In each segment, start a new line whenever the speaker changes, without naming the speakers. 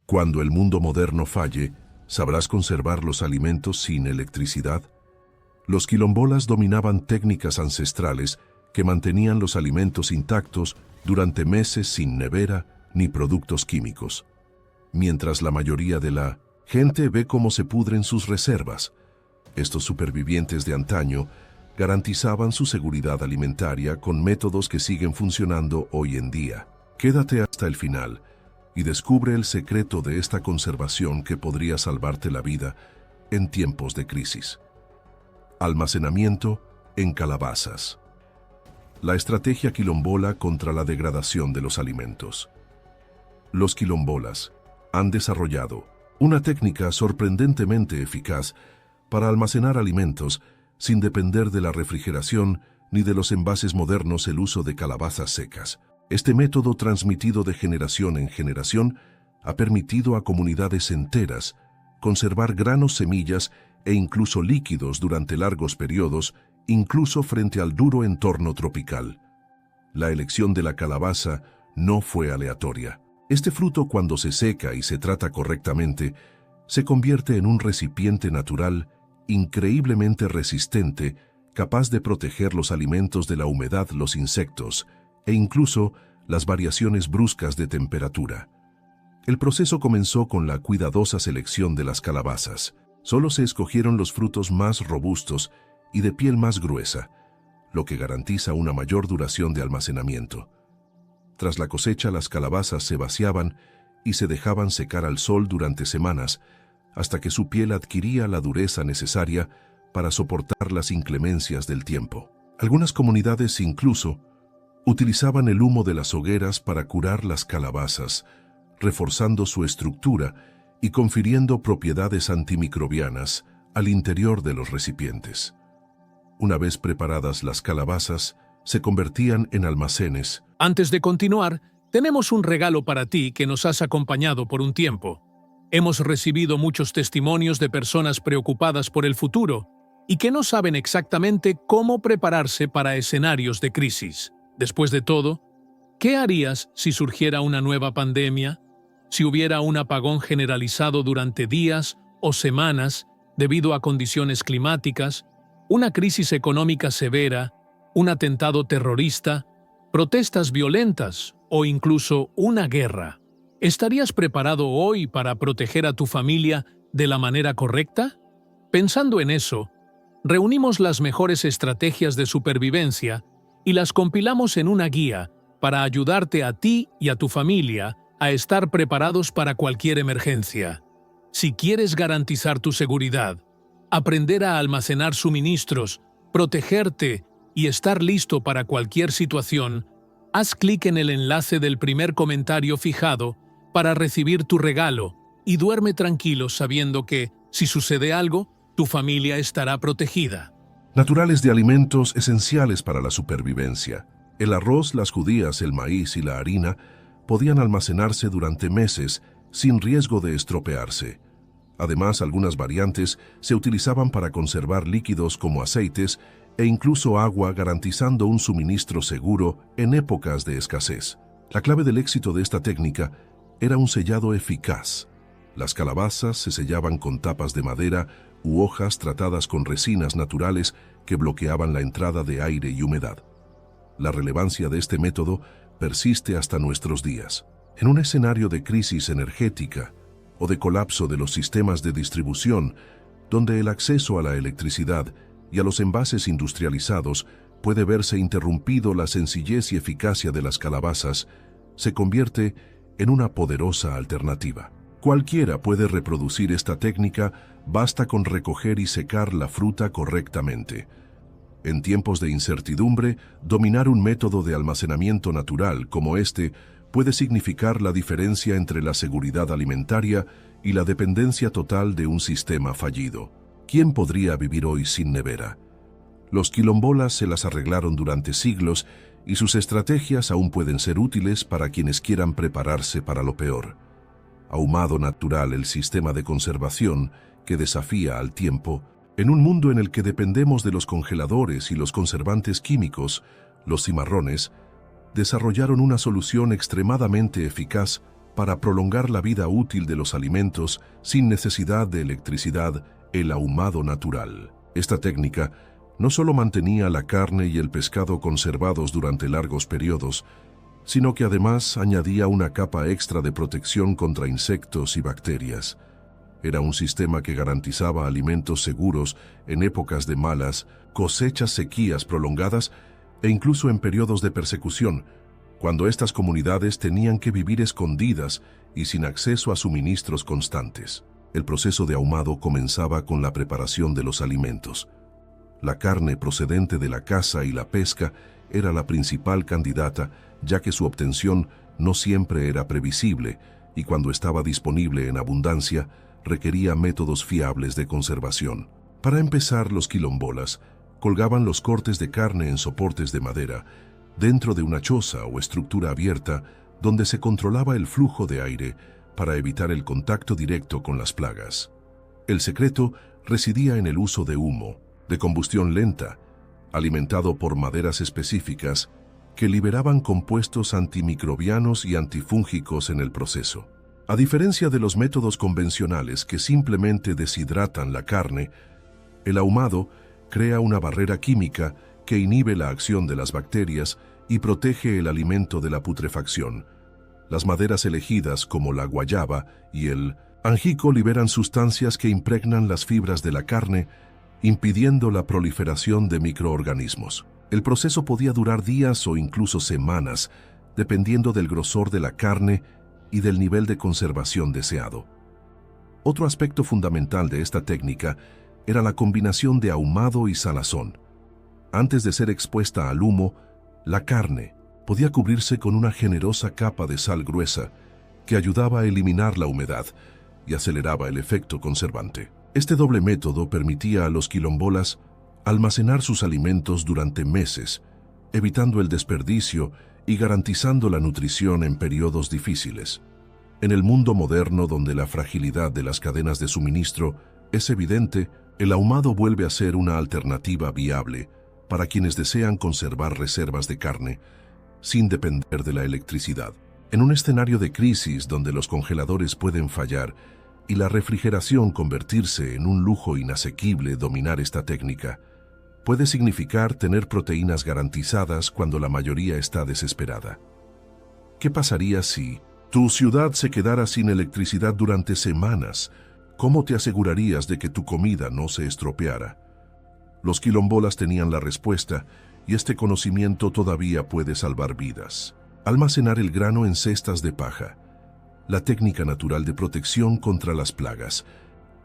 Cuando el mundo moderno falle, ¿sabrás conservar los alimentos sin electricidad? Los quilombolas dominaban técnicas ancestrales que mantenían los alimentos intactos durante meses sin nevera ni productos químicos. Mientras la mayoría de la gente ve cómo se pudren sus reservas, estos supervivientes de antaño garantizaban su seguridad alimentaria con métodos que siguen funcionando hoy en día. Quédate hasta el final y descubre el secreto de esta conservación que podría salvarte la vida en tiempos de crisis. Almacenamiento en calabazas. La estrategia quilombola contra la degradación de los alimentos. Los quilombolas han desarrollado una técnica sorprendentemente eficaz para almacenar alimentos sin depender de la refrigeración ni de los envases modernos. El uso de calabazas secas. Este método, transmitido de generación en generación, ha permitido a comunidades enteras conservar granos, semillas e incluso líquidos durante largos periodos, incluso frente al duro entorno tropical. La elección de la calabaza no fue aleatoria. Este fruto, cuando se seca y se trata correctamente, se convierte en un recipiente natural increíblemente resistente, capaz de proteger los alimentos de la humedad, los insectos e incluso las variaciones bruscas de temperatura. El proceso comenzó con la cuidadosa selección de las calabazas. Solo se escogieron los frutos más robustos y de piel más gruesa, lo que garantiza una mayor duración de almacenamiento. Tras la cosecha, las calabazas se vaciaban y se dejaban secar al sol durante semanas, hasta que su piel adquiría la dureza necesaria para soportar las inclemencias del tiempo. Algunas comunidades incluso utilizaban el humo de las hogueras para curar las calabazas, reforzando su estructura y confiriendo propiedades antimicrobianas al interior de los recipientes. Una vez preparadas, las calabazas se convertían en almacenes.
Antes de continuar, tenemos un regalo para ti que nos has acompañado por un tiempo. Hemos recibido muchos testimonios de personas preocupadas por el futuro y que no saben exactamente cómo prepararse para escenarios de crisis. Después de todo, ¿qué harías si surgiera una nueva pandemia? Si hubiera un apagón generalizado durante días o semanas debido a condiciones climáticas, una crisis económica severa, un atentado terrorista, protestas violentas o incluso una guerra. ¿Estarías preparado hoy para proteger a tu familia de la manera correcta? Pensando en eso, reunimos las mejores estrategias de supervivencia y las compilamos en una guía para ayudarte a ti y a tu familia a estar preparados para cualquier emergencia. Si quieres garantizar tu seguridad, aprender a almacenar suministros, protegerte y estar listo para cualquier situación, haz clic en el enlace del primer comentario fijado para recibir tu regalo y duerme tranquilo sabiendo que, si sucede algo, tu familia estará protegida.
Naturales de alimentos esenciales para la supervivencia. El arroz, las judías, el maíz y la harina podían almacenarse durante meses sin riesgo de estropearse. Además, algunas variantes se utilizaban para conservar líquidos como aceites e incluso agua, garantizando un suministro seguro en épocas de escasez. La clave del éxito de esta técnica era un sellado eficaz. Las calabazas se sellaban con tapas de madera u hojas tratadas con resinas naturales que bloqueaban la entrada de aire y humedad. La relevancia de este método persiste hasta nuestros días. En un escenario de crisis energética o de colapso de los sistemas de distribución, donde el acceso a la electricidad y a los envases industrializados puede verse interrumpido, la sencillez y eficacia de las calabazas se convierte en una poderosa alternativa. Cualquiera puede reproducir esta técnica, basta con recoger y secar la fruta correctamente. En tiempos de incertidumbre, dominar un método de almacenamiento natural como este puede significar la diferencia entre la seguridad alimentaria y la dependencia total de un sistema fallido. ¿Quién podría vivir hoy sin nevera? Los quilombolas se las arreglaron durante siglos y sus estrategias aún pueden ser útiles para quienes quieran prepararse para lo peor. Ahumado natural, el sistema de conservación que desafía al tiempo. En un mundo en el que dependemos de los congeladores y los conservantes químicos, los cimarrones desarrollaron una solución extremadamente eficaz para prolongar la vida útil de los alimentos sin necesidad de electricidad, el ahumado natural. Esta técnica no solo mantenía la carne y el pescado conservados durante largos periodos, sino que además añadía una capa extra de protección contra insectos y bacterias. Era un sistema que garantizaba alimentos seguros en épocas de malas cosechas, sequías prolongadas e incluso en periodos de persecución, cuando estas comunidades tenían que vivir escondidas y sin acceso a suministros constantes. El proceso de ahumado comenzaba con la preparación de los alimentos. La carne procedente de la caza y la pesca era la principal candidata, ya que su obtención no siempre era previsible y cuando estaba disponible en abundancia, requería métodos fiables de conservación. Para empezar, los quilombolas colgaban los cortes de carne en soportes de madera, dentro de una choza o estructura abierta donde se controlaba el flujo de aire para evitar el contacto directo con las plagas. El secreto residía en el uso de humo, de combustión lenta, alimentado por maderas específicas que liberaban compuestos antimicrobianos y antifúngicos en el proceso. A diferencia de los métodos convencionales que simplemente deshidratan la carne, el ahumado crea una barrera química que inhibe la acción de las bacterias y protege el alimento de la putrefacción. Las maderas elegidas, como la guayaba y el angico, liberan sustancias que impregnan las fibras de la carne, impidiendo la proliferación de microorganismos. El proceso podía durar días o incluso semanas, dependiendo del grosor de la carne y del nivel de conservación deseado. Otro aspecto fundamental de esta técnica era la combinación de ahumado y salazón. Antes de ser expuesta al humo, la carne podía cubrirse con una generosa capa de sal gruesa que ayudaba a eliminar la humedad y aceleraba el efecto conservante. Este doble método permitía a los quilombolas almacenar sus alimentos durante meses, evitando el desperdicio y garantizando la nutrición en periodos difíciles. En el mundo moderno, donde la fragilidad de las cadenas de suministro es evidente, el ahumado vuelve a ser una alternativa viable para quienes desean conservar reservas de carne sin depender de la electricidad. En un escenario de crisis donde los congeladores pueden fallar y la refrigeración convertirse en un lujo inasequible, dominar esta técnica puede significar tener proteínas garantizadas cuando la mayoría está desesperada. ¿Qué pasaría si tu ciudad se quedara sin electricidad durante semanas? ¿Cómo te asegurarías de que tu comida no se estropeara? Los quilombolas tenían la respuesta, y este conocimiento todavía puede salvar vidas. Almacenar el grano en cestas de paja, la técnica natural de protección contra las plagas.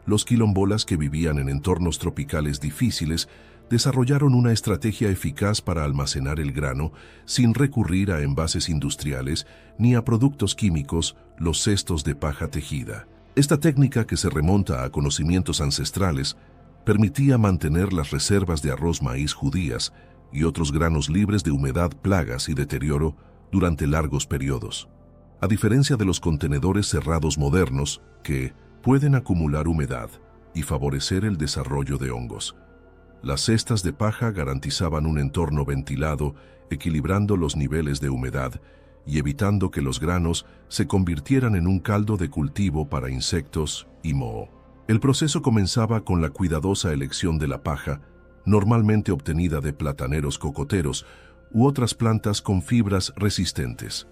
Los quilombolas, que vivían en entornos tropicales difíciles, desarrollaron una estrategia eficaz para almacenar el grano sin recurrir a envases industriales ni a productos químicos, los cestos de paja tejida. Esta técnica, que se remonta a conocimientos ancestrales, permitía mantener las reservas de arroz, maíz, judías y otros granos libres de humedad, plagas y deterioro durante largos periodos. A diferencia de los contenedores cerrados modernos, que pueden acumular humedad y favorecer el desarrollo de hongos, las cestas de paja garantizaban un entorno ventilado, equilibrando los niveles de humedad y evitando que los granos se convirtieran en un caldo de cultivo para insectos y moho. El proceso comenzaba con la cuidadosa elección de la paja, normalmente obtenida de plataneros cocoteros u otras plantas con fibras resistentes.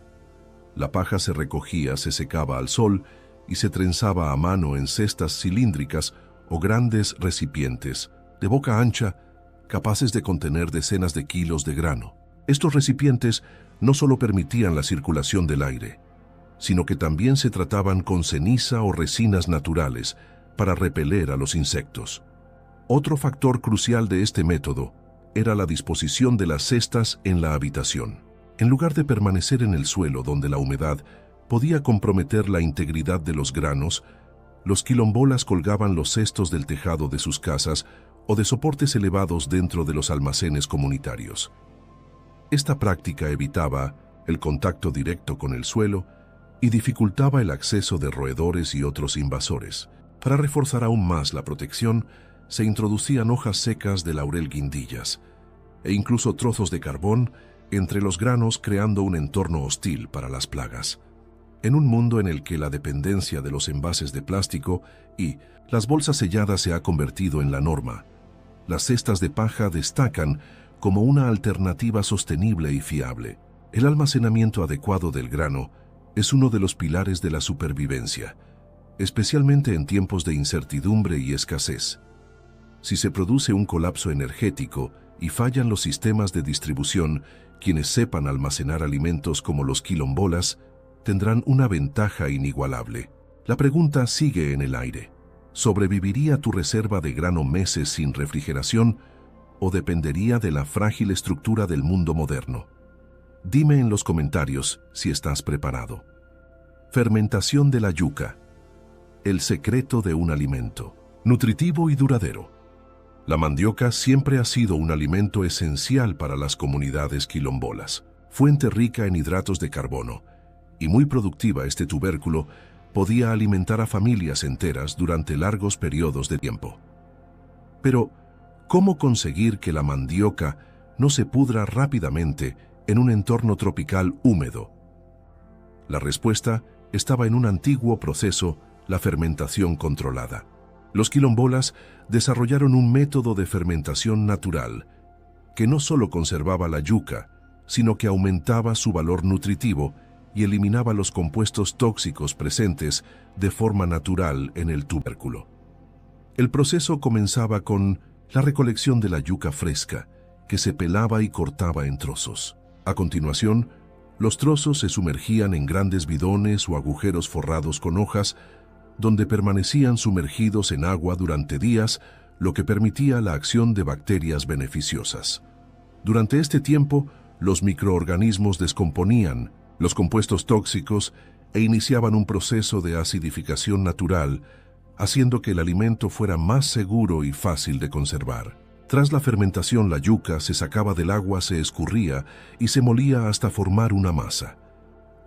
La paja se recogía, se secaba al sol y se trenzaba a mano en cestas cilíndricas o grandes recipientes, de boca ancha, capaces de contener decenas de kilos de grano. Estos recipientes no solo permitían la circulación del aire, sino que también se trataban con ceniza o resinas naturales para repeler a los insectos. Otro factor crucial de este método era la disposición de las cestas en la habitación. En lugar de permanecer en el suelo donde la humedad podía comprometer la integridad de los granos, los quilombolas colgaban los cestos del tejado de sus casas o de soportes elevados dentro de los almacenes comunitarios. Esta práctica evitaba el contacto directo con el suelo y dificultaba el acceso de roedores y otros invasores. Para reforzar aún más la protección, se introducían hojas secas de laurel, guindillas e incluso trozos de carbón entre los granos, creando un entorno hostil para las plagas. En un mundo en el que la dependencia de los envases de plástico y las bolsas selladas se ha convertido en la norma, las cestas de paja destacan como una alternativa sostenible y fiable. El almacenamiento adecuado del grano es uno de los pilares de la supervivencia, especialmente en tiempos de incertidumbre y escasez. Si se produce un colapso energético y fallan los sistemas de distribución, quienes sepan almacenar alimentos como los quilombolas tendrán una ventaja inigualable. La pregunta sigue en el aire. ¿Sobreviviría tu reserva de grano meses sin refrigeración o dependería de la frágil estructura del mundo moderno? Dime en los comentarios si estás preparado. Fermentación de la yuca. El secreto de un alimento nutritivo y duradero. La mandioca siempre ha sido un alimento esencial para las comunidades quilombolas. Fuente rica en hidratos de carbono y muy productiva, este tubérculo podía alimentar a familias enteras durante largos periodos de tiempo. Pero, ¿cómo conseguir que la mandioca no se pudra rápidamente en un entorno tropical húmedo? La respuesta estaba en un antiguo proceso, la fermentación controlada. Los quilombolas desarrollaron un método de fermentación natural que no solo conservaba la yuca, sino que aumentaba su valor nutritivo y eliminaba los compuestos tóxicos presentes de forma natural en el tubérculo. El proceso comenzaba con la recolección de la yuca fresca, que se pelaba y cortaba en trozos. A continuación, los trozos se sumergían en grandes bidones o agujeros forrados con hojas, donde permanecían sumergidos en agua durante días, lo que permitía la acción de bacterias beneficiosas. Durante este tiempo, los microorganismos descomponían los compuestos tóxicos e iniciaban un proceso de acidificación natural, haciendo que el alimento fuera más seguro y fácil de conservar. Tras la fermentación, la yuca se sacaba del agua, se escurría y se molía hasta formar una masa.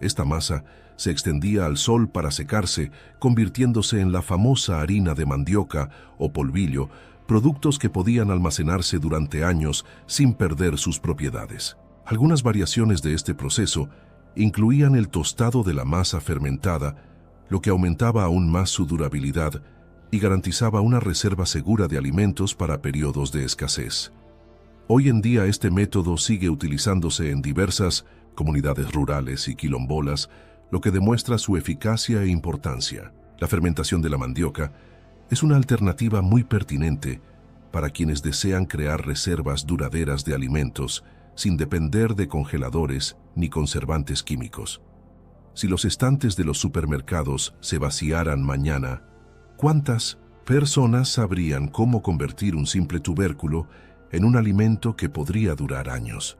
Esta masa se extendía al sol para secarse, convirtiéndose en la famosa harina de mandioca o polvillo, productos que podían almacenarse durante años sin perder sus propiedades. Algunas variaciones de este proceso incluían el tostado de la masa fermentada, lo que aumentaba aún más su durabilidad y garantizaba una reserva segura de alimentos para periodos de escasez. Hoy en día este método sigue utilizándose en diversas comunidades rurales y quilombolas, lo que demuestra su eficacia e importancia. La fermentación de la mandioca es una alternativa muy pertinente para quienes desean crear reservas duraderas de alimentos sin depender de congeladores ni conservantes químicos. Si los estantes de los supermercados se vaciaran mañana, ¿cuántas personas sabrían cómo convertir un simple tubérculo en un alimento que podría durar años?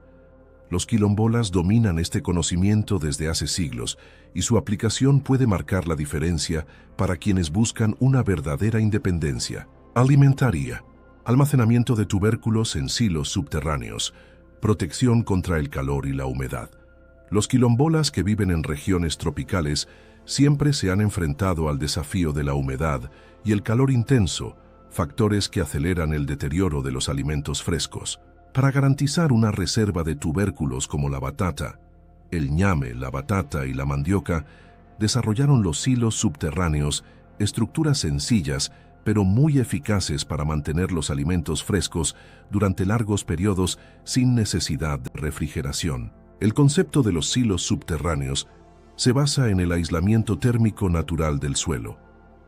Los quilombolas dominan este conocimiento desde hace siglos y su aplicación puede marcar la diferencia para quienes buscan una verdadera independencia alimentaria. Almacenamiento de tubérculos en silos subterráneos, protección contra el calor y la humedad. Los quilombolas que viven en regiones tropicales siempre se han enfrentado al desafío de la humedad y el calor intenso, factores que aceleran el deterioro de los alimentos frescos. Para garantizar una reserva de tubérculos como la batata, el ñame, la batata y la mandioca, desarrollaron los silos subterráneos, estructuras sencillas pero muy eficaces para mantener los alimentos frescos durante largos periodos sin necesidad de refrigeración. El concepto de los silos subterráneos se basa en el aislamiento térmico natural del suelo.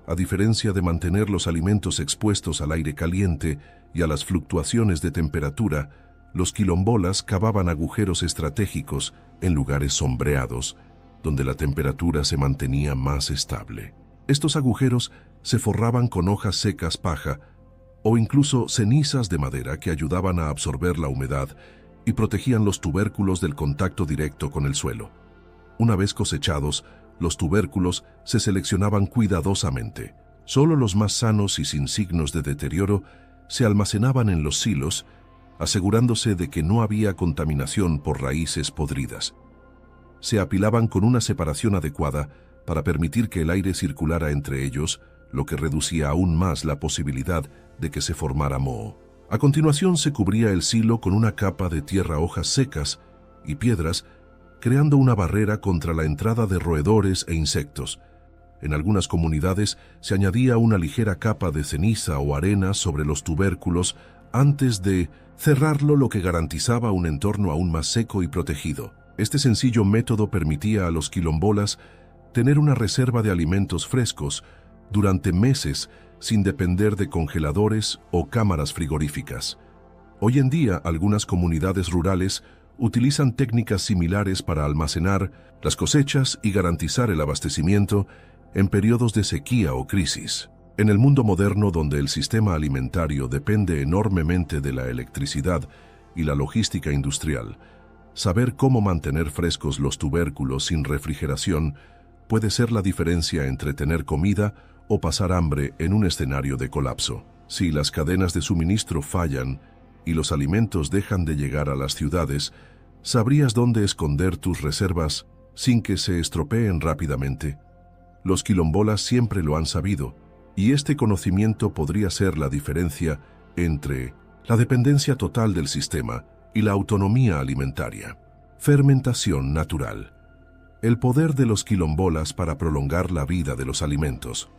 A diferencia de mantener los alimentos expuestos al aire caliente y a las fluctuaciones de temperatura, los quilombolas cavaban agujeros estratégicos en lugares sombreados, donde la temperatura se mantenía más estable. Estos agujeros se forraban con hojas secas, paja o incluso cenizas de madera que ayudaban a absorber la humedad y protegían los tubérculos del contacto directo con el suelo. Una vez cosechados, los tubérculos se seleccionaban cuidadosamente. Solo los más sanos y sin signos de deterioro se almacenaban en los silos, asegurándose de que no había contaminación por raíces podridas. Se apilaban con una separación adecuada para permitir que el aire circulara entre ellos, lo que reducía aún más la posibilidad de que se formara moho. A continuación se cubría el silo con una capa de tierra, hojas secas y piedras creando una barrera contra la entrada de roedores e insectos. En algunas comunidades se añadía una ligera capa de ceniza o arena sobre los tubérculos antes de cerrarlo, lo que garantizaba un entorno aún más seco y protegido. Este sencillo método permitía a los quilombolas tener una reserva de alimentos frescos durante meses sin depender de congeladores o cámaras frigoríficas. Hoy en día, algunas comunidades rurales utilizan técnicas similares para almacenar las cosechas y garantizar el abastecimiento en periodos de sequía o crisis. En el mundo moderno, donde el sistema alimentario depende enormemente de la electricidad y la logística industrial, saber cómo mantener frescos los tubérculos sin refrigeración puede ser la diferencia entre tener comida o pasar hambre en un escenario de colapso. Si las cadenas de suministro fallan y los alimentos dejan de llegar a las ciudades, ¿sabrías dónde esconder tus reservas sin que se estropeen rápidamente? Los quilombolas siempre lo han sabido, y este conocimiento podría ser la diferencia entre la dependencia total del sistema y la autonomía alimentaria. Fermentación natural. El poder de los quilombolas para prolongar la vida de los alimentos.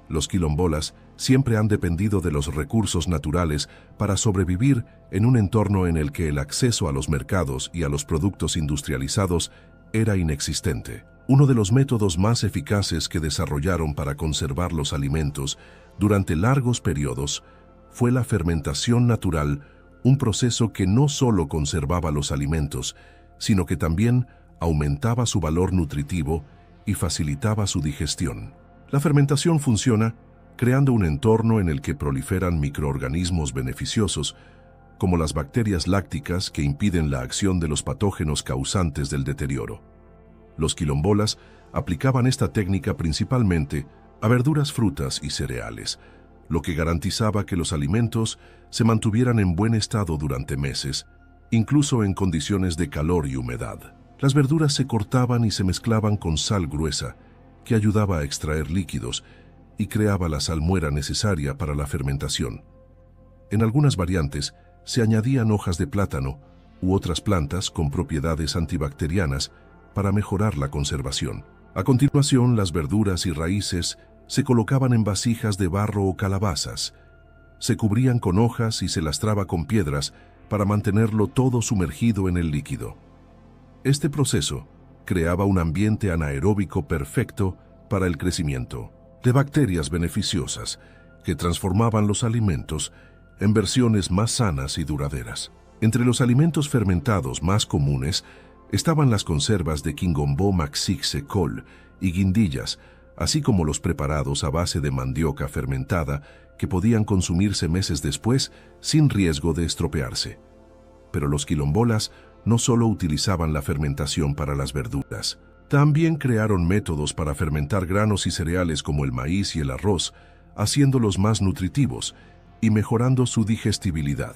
Los quilombolas siempre han dependido de los recursos naturales para sobrevivir en un entorno en el que el acceso a los mercados y a los productos industrializados era inexistente. Uno de los métodos más eficaces que desarrollaron para conservar los alimentos durante largos periodos fue la fermentación natural, un proceso que no solo conservaba los alimentos, sino que también aumentaba su valor nutritivo y facilitaba su digestión. La fermentación funciona creando un entorno en el que proliferan microorganismos beneficiosos, como las bacterias lácticas que impiden la acción de los patógenos causantes del deterioro. Los quilombolas aplicaban esta técnica principalmente a verduras, frutas y cereales, lo que garantizaba que los alimentos se mantuvieran en buen estado durante meses, incluso en condiciones de calor y humedad. Las verduras se cortaban y se mezclaban con sal gruesa, que ayudaba a extraer líquidos y creaba la salmuera necesaria para la fermentación. En algunas variantes se añadían hojas de plátano u otras plantas con propiedades antibacterianas para mejorar la conservación. A continuación, las verduras y raíces se colocaban en vasijas de barro o calabazas. Se cubrían con hojas y se lastraba con piedras para mantenerlo todo sumergido en el líquido. Este proceso creaba un ambiente anaeróbico perfecto para el crecimiento de bacterias beneficiosas que transformaban los alimentos en versiones más sanas y duraderas. Entre los alimentos fermentados más comunes estaban las conservas de Quingombo, Maxixe, col y guindillas, así como los preparados a base de mandioca fermentada que podían consumirse meses después sin riesgo de estropearse. Pero los quilombolas no solo utilizaban la fermentación para las verduras, también crearon métodos para fermentar granos y cereales como el maíz y el arroz, haciéndolos más nutritivos y mejorando su digestibilidad.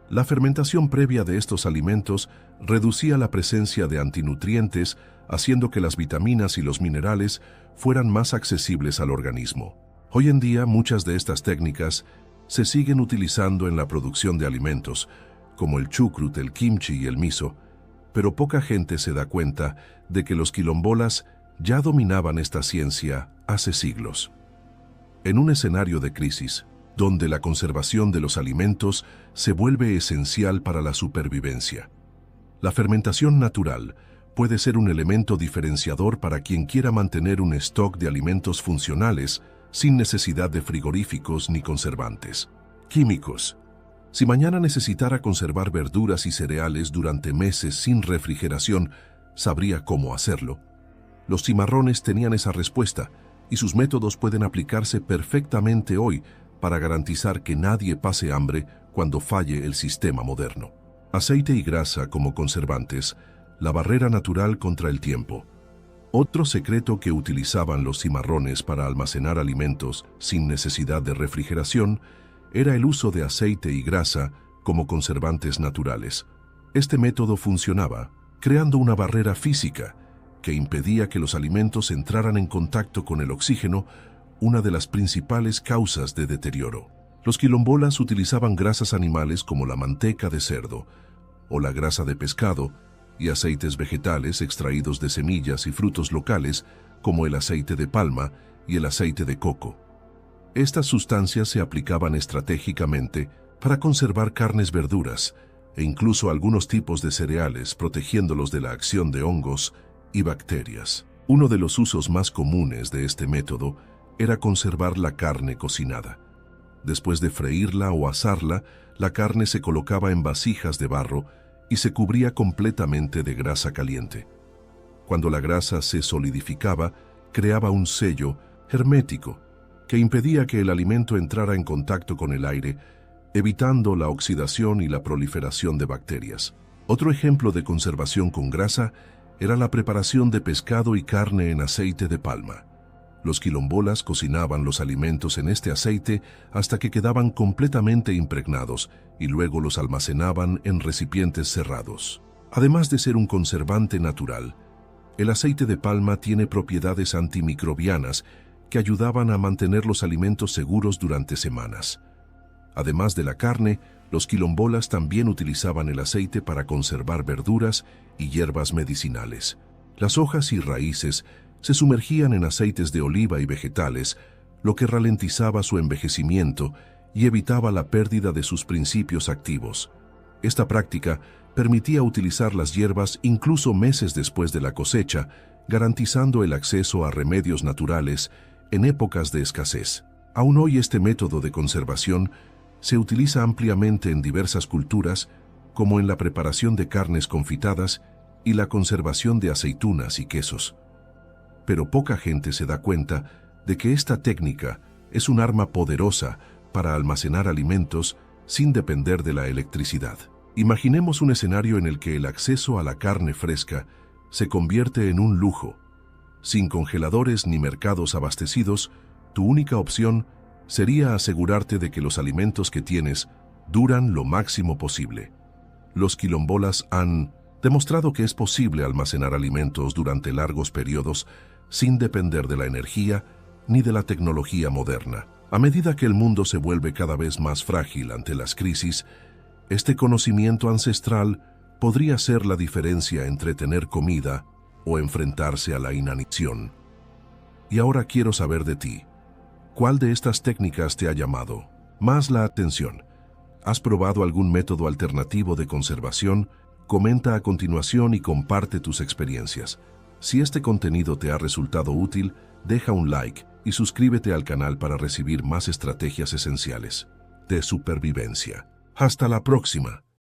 La fermentación previa de estos alimentos reducía la presencia de antinutrientes, haciendo que las vitaminas y los minerales fueran más accesibles al organismo. Hoy en día, muchas de estas técnicas se siguen utilizando en la producción de alimentos, como el chucrut, el kimchi y el miso, pero poca gente se da cuenta de que los quilombolas ya dominaban esta ciencia hace siglos. En un escenario de crisis, donde la conservación de los alimentos se vuelve esencial para la supervivencia, la fermentación natural puede ser un elemento diferenciador para quien quiera mantener un stock de alimentos funcionales sin necesidad de frigoríficos ni conservantes químicos. Si mañana necesitara conservar verduras y cereales durante meses sin refrigeración, ¿sabría cómo hacerlo? Los cimarrones tenían esa respuesta, y sus métodos pueden aplicarse perfectamente hoy para garantizar que nadie pase hambre cuando falle el sistema moderno. Aceite y grasa como conservantes, la barrera natural contra el tiempo. Otro secreto que utilizaban los cimarrones para almacenar alimentos sin necesidad de refrigeración era el uso de aceite y grasa como conservantes naturales. Este método funcionaba, creando una barrera física que impedía que los alimentos entraran en contacto con el oxígeno, una de las principales causas de deterioro. Los quilombolas utilizaban grasas animales como la manteca de cerdo o la grasa de pescado y aceites vegetales extraídos de semillas y frutos locales como el aceite de palma y el aceite de coco. Estas sustancias se aplicaban estratégicamente para conservar carnes, verduras e incluso algunos tipos de cereales, protegiéndolos de la acción de hongos y bacterias. Uno de los usos más comunes de este método era conservar la carne cocinada. Después de freírla o asarla, la carne se colocaba en vasijas de barro y se cubría completamente de grasa caliente. Cuando la grasa se solidificaba, creaba un sello hermético que impedía que el alimento entrara en contacto con el aire, evitando la oxidación y la proliferación de bacterias. Otro ejemplo de conservación con grasa era la preparación de pescado y carne en aceite de palma. Los quilombolas cocinaban los alimentos en este aceite hasta que quedaban completamente impregnados y luego los almacenaban en recipientes cerrados. Además de ser un conservante natural, el aceite de palma tiene propiedades antimicrobianas que ayudaban a mantener los alimentos seguros durante semanas. Además de la carne, los quilombolas también utilizaban el aceite para conservar verduras y hierbas medicinales. Las hojas y raíces se sumergían en aceites de oliva y vegetales, lo que ralentizaba su envejecimiento y evitaba la pérdida de sus principios activos. Esta práctica permitía utilizar las hierbas incluso meses después de la cosecha, garantizando el acceso a remedios naturales en épocas de escasez. Aún hoy este método de conservación se utiliza ampliamente en diversas culturas, como en la preparación de carnes confitadas y la conservación de aceitunas y quesos. Pero poca gente se da cuenta de que esta técnica es un arma poderosa para almacenar alimentos sin depender de la electricidad. Imaginemos un escenario en el que el acceso a la carne fresca se convierte en un lujo. Sin congeladores ni mercados abastecidos, tu única opción sería asegurarte de que los alimentos que tienes duran lo máximo posible. Los quilombolas han demostrado que es posible almacenar alimentos durante largos periodos sin depender de la energía ni de la tecnología moderna. A medida que el mundo se vuelve cada vez más frágil ante las crisis, este conocimiento ancestral podría ser la diferencia entre tener comida o enfrentarse a la inanición. Y ahora quiero saber de ti. ¿Cuál de estas técnicas te ha llamado más la atención? ¿Has probado algún método alternativo de conservación? Comenta a continuación y comparte tus experiencias. Si este contenido te ha resultado útil, deja un like y suscríbete al canal para recibir más estrategias esenciales de supervivencia. Hasta la próxima.